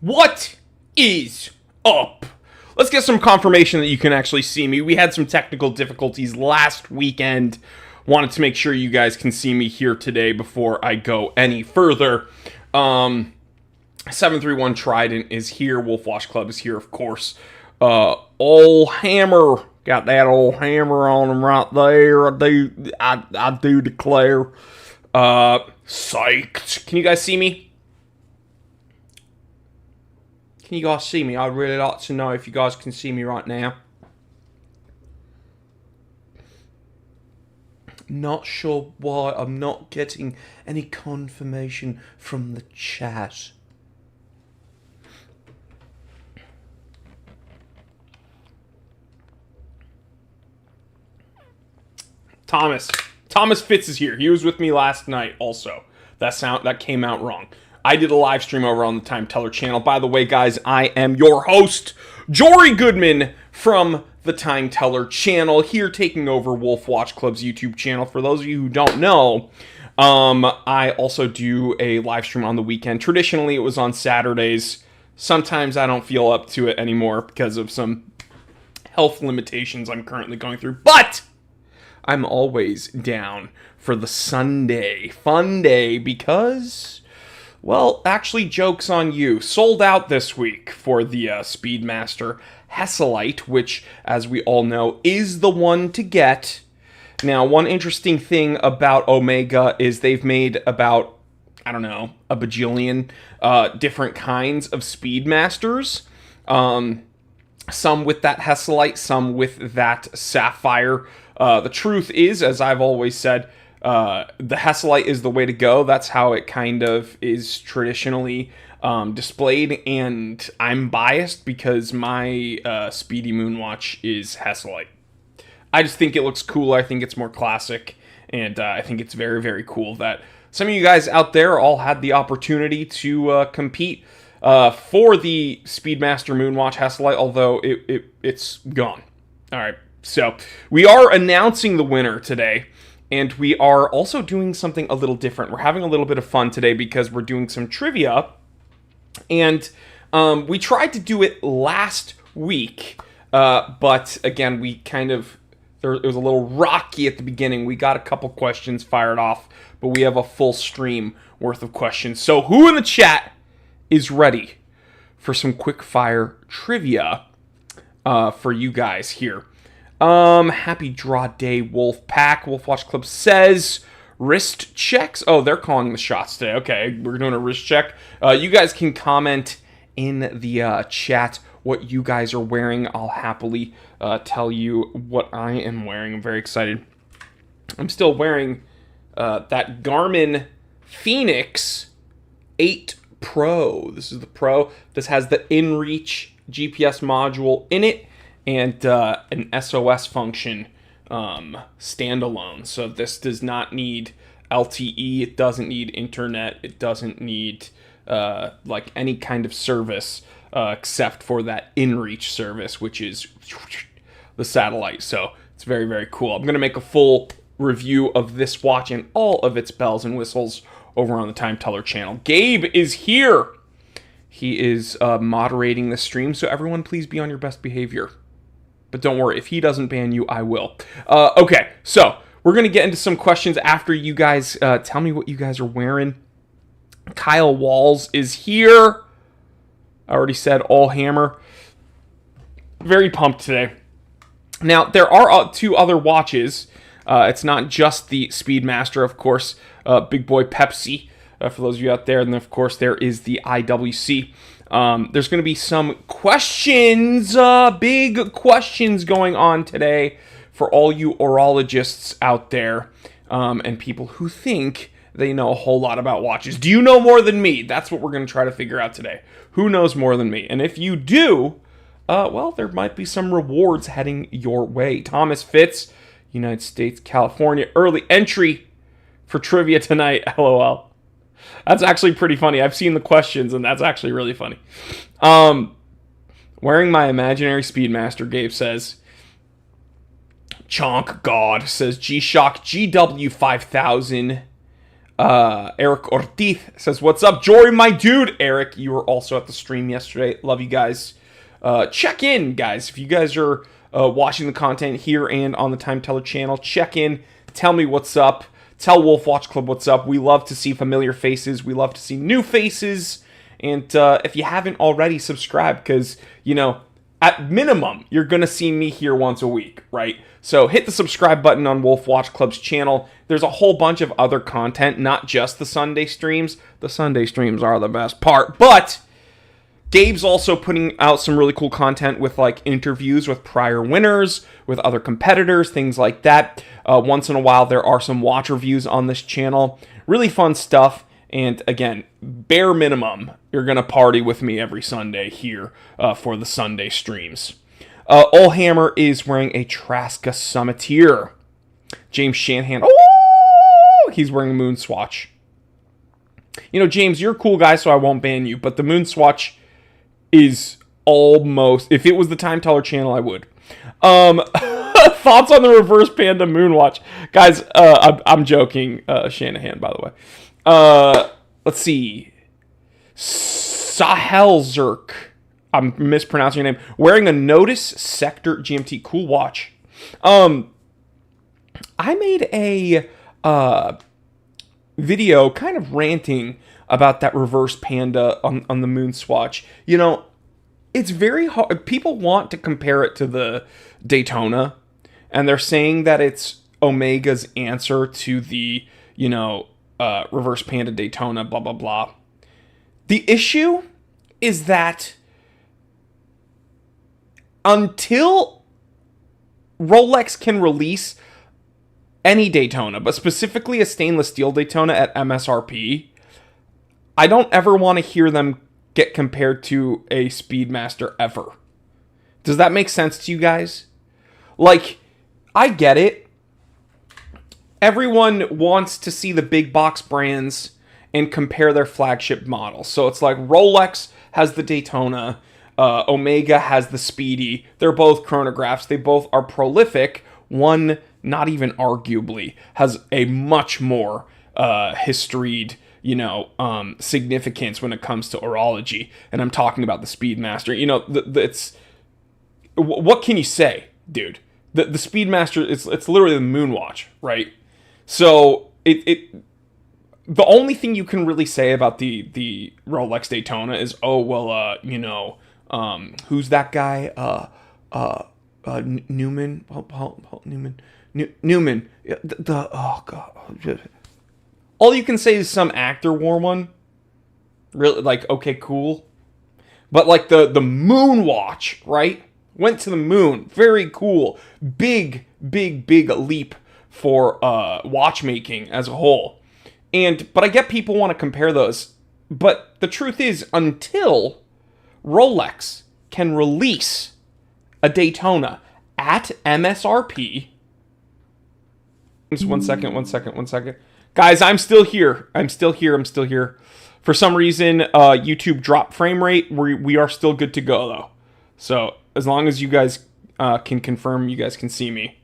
What is up? Let's get some confirmation that you can actually see me. We had some technical difficulties last weekend. Wanted to make sure you guys can see me here today before I go any further. 731 Trident is here. Wolfwatch Club is here, of course. Old Hammer. Got that old hammer on him right there. I do declare. Psyched. Can you guys see me? Can you guys see me? I'd really like to know if you guys can see me right now. Not sure why I'm not getting any confirmation from the chat. Thomas Fitz is here. He was with me last night also. That came out wrong. I did a live stream over on the Time Teller channel. By the way, guys, I am your host, Jory Goodman from the Time Teller channel, here taking over Wolfwatch Club's YouTube channel. For those of you who don't know, I also do a live stream on the weekend. Traditionally, it was on Saturdays. Sometimes I don't feel up to it anymore because of some health limitations I'm currently going through. But I'm always down for the Sunday fun day because, well, actually, joke's on you. Sold out this week for the Speedmaster Hesselite, which, as we all know, is the one to get. Now, one interesting thing about Omega is they've made about, I don't know, a bajillion different kinds of Speedmasters. Some with that Hesselite, some with that Sapphire. The truth is, as I've always said, the Hesselite is the way to go. That's how it kind of is traditionally displayed, and I'm biased because my Speedy Moonwatch is Hesselite. I just think it looks cool. I think it's more classic, and I think it's very, very cool that some of you guys out there all had the opportunity to compete for the Speedmaster Moonwatch Hesselite, although it's gone. All right, so we are announcing the winner today. And we are also doing something a little different. We're having a little bit of fun today because we're doing some trivia. And we tried to do it last week. But again, it was a little rocky at the beginning. We got a couple questions fired off. But we have a full stream worth of questions. So who in the chat is ready for some quick fire trivia for you guys here? Happy draw day, Wolfpack. Wolfwatch Club says wrist checks. Oh, they're calling the shots today. Okay, we're doing a wrist check. You guys can comment in the chat what you guys are wearing. I'll happily tell you what I am wearing. I'm very excited. I'm still wearing that Garmin Fenix 8 Pro. This is the Pro. This has the InReach GPS module in it. And an SOS function standalone. So this does not need LTE. It doesn't need internet. It doesn't need like any kind of service except for that InReach service, which is the satellite. So it's very, very cool. I'm going to make a full review of this watch and all of its bells and whistles over on the Time Teller channel. Gabe is here. He is moderating the stream. So everyone, please be on your best behavior. But don't worry, if he doesn't ban you, I will. Okay, so we're going to get into some questions after you guys tell me what you guys are wearing. Kyle Walls is here. I already said all hammer. Very pumped today. Now, there are two other watches. It's not just the Speedmaster, of course. Big Boy Pepsi, for those of you out there. And, of course, there is the IWC. There's going to be some questions, big questions going on today for all you orologists out there, and people who think they know a whole lot about watches. Do you know more than me? That's what we're going to try to figure out today. Who knows more than me? And if you do, well, there might be some rewards heading your way. Thomas Fitz, United States, California, early entry for trivia tonight, LOL. That's actually pretty funny. I've seen the questions, and that's actually really funny. Wearing my imaginary Speedmaster, Gabe says. Chonk God says G-Shock GW5000. Eric Ortiz says, what's up, Jory, my dude? Eric, you were also at the stream yesterday. Love you guys. Check in, guys. If you guys are watching the content here and on the Time Teller channel, check in. Tell me what's up. Tell Wolf Watch Club what's up. We love to see familiar faces. We love to see new faces. And if you haven't already, subscribe, because, you know, at minimum, you're going to see me here once a week, right? So hit the subscribe button on Wolf Watch Club's channel. There's a whole bunch of other content, not just the Sunday streams. The Sunday streams are the best part, but Gabe's also putting out some really cool content with like interviews with prior winners, with other competitors, things like that. Once in a while, there are some watch reviews on this channel. Really fun stuff. And again, bare minimum, you're going to party with me every Sunday here for the Sunday streams. Olhammer is wearing a Traska Summiteer. James Shanahan, oh, he's wearing a Moonswatch. You know, James, you're a cool guy, so I won't ban you, but the Moonswatch is almost, if it was the Time Teller channel, I would. Thoughts on the reverse Panda Moonwatch? Guys, I'm joking, Shanahan, by the way. Let's see. Sahel Zerk. I'm mispronouncing your name. Wearing a Notice Sector GMT. Cool watch. I made a video kind of ranting about that reverse Panda on the Moonswatch. You know, it's very hard. People want to compare it to the Daytona, and they're saying that it's Omega's answer to the, you know, reverse Panda Daytona, blah, blah, blah. The issue is that until Rolex can release any Daytona, but specifically a stainless steel Daytona at MSRP, I don't ever want to hear them get compared to a Speedmaster ever. Does that make sense to you guys? Like, I get it. Everyone wants to see the big box brands and compare their flagship models. So it's like Rolex has the Daytona, Omega has the Speedy. They're both chronographs. They both are prolific. One, not even arguably, has a much more historied, you know, significance when it comes to horology. And I'm talking about the Speedmaster. You know, it's what can you say, dude? The Speedmaster, it's literally the Moonwatch, right? So the only thing you can really say about the Rolex Daytona is, oh well, you know, who's that guy? Newman, Newman. Oh god. All you can say is some actor wore one. Really, like, okay, cool. But like the Moonwatch, right? Went to the moon. Very cool. Big leap for watchmaking as a whole. But I get people want to compare those. But the truth is, until Rolex can release a Daytona at MSRP. Just one second. Guys, I'm still here. For some reason, YouTube dropped frame rate. We are still good to go, though. So, as long as you guys can confirm, you guys can see me.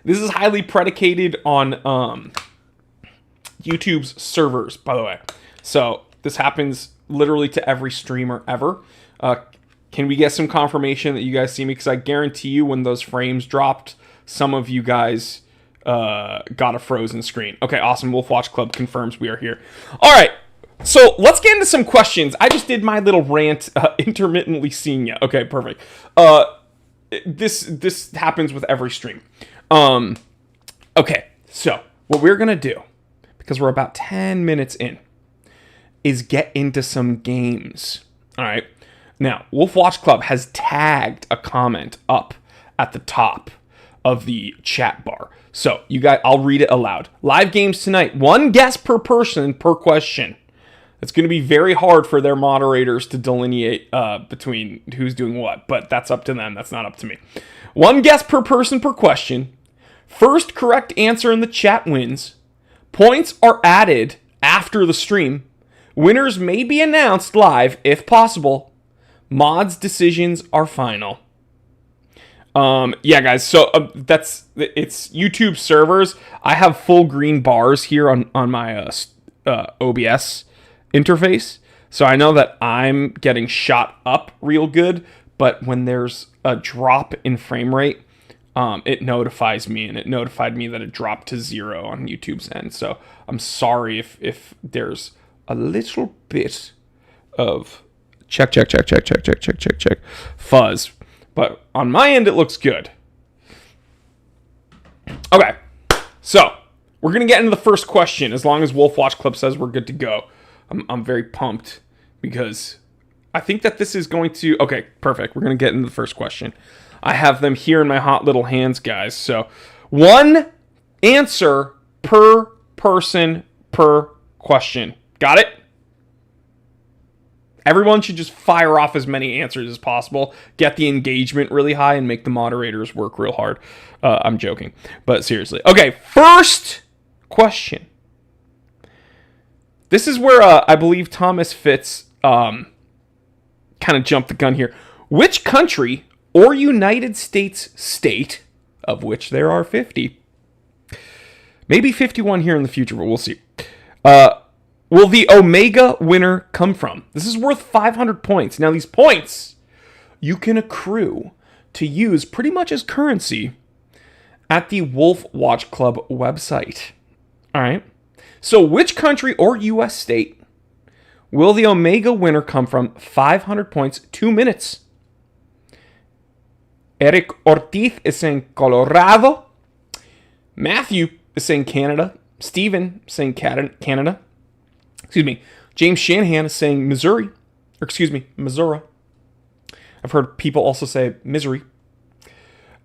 This is highly predicated on YouTube's servers, by the way. So, this happens literally to every streamer ever. Can we get some confirmation that you guys see me? Because I guarantee you when those frames dropped, some of you guys got a frozen screen. Okay, awesome. Wolf Watch Club confirms we are here. All right, so let's get into some questions. I just did my little rant, intermittently seeing you. Okay, perfect. This happens with every stream. Okay, so what we're going to do, because we're about 10 minutes in, is get into some games. All right. Now, Wolf Watch Club has tagged a comment up at the top of the chat bar. So, you guys, I'll read it aloud. Live games tonight. 1 guess per person per question. It's going to be very hard for their moderators to delineate between who's doing what, but that's up to them. That's not up to me. 1 guess per person per question. First correct answer in the chat wins. Points are added after the stream. Winners may be announced live if possible. Mods' decisions are final. Yeah, guys. So it's YouTube servers. I have full green bars here on my OBS interface, so I know that I'm getting shot up real good. But when there's a drop in frame rate, it notifies me, and it notified me that it dropped to 0 on YouTube's end. So I'm sorry if there's a little bit of check fuzz. But on my end, it looks good. Okay, so we're going to get into the first question. As long as Wolf Watch Club says we're good to go. I'm very pumped because I think that this is going to... Okay, perfect. We're going to get into the first question. I have them here in my hot little hands, guys. So, one answer per person per question. Got it? Everyone should just fire off as many answers as possible, get the engagement really high, and make the moderators work real hard. I'm joking, but seriously. Okay, first question. This is where I believe Thomas Fitz kind of jumped the gun here. Which country or United States state, of which there are 50, maybe 51 here in the future, but we'll see, will the Omega winner come from? This is worth 500 points. Now, these points you can accrue to use pretty much as currency at the Wolf Watch Club website. All right. So, which country or U.S. state will the Omega winner come from? 500 points, 2 minutes. Eric Ortiz is saying Colorado. Matthew is saying Canada. Steven is saying Canada. Excuse me. James Shanahan is saying Missouri. Or excuse me, Missouri. I've heard people also say Missouri.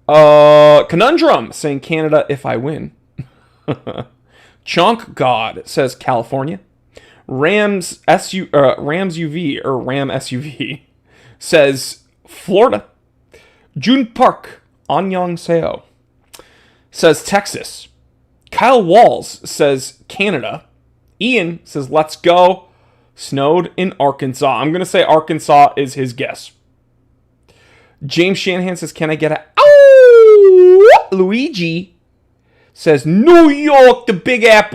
Conundrum saying Canada if I win. Chonk God says California. Rams UV or Ram SUV says Florida. June Park Anyang Seo says Texas. Kyle Walls says Canada. Ian says let's go. Snowed in Arkansas. I'm going to say Arkansas is his guess. James Shanahan says, can I get a... Ow! Luigi says New York, the Big Apple.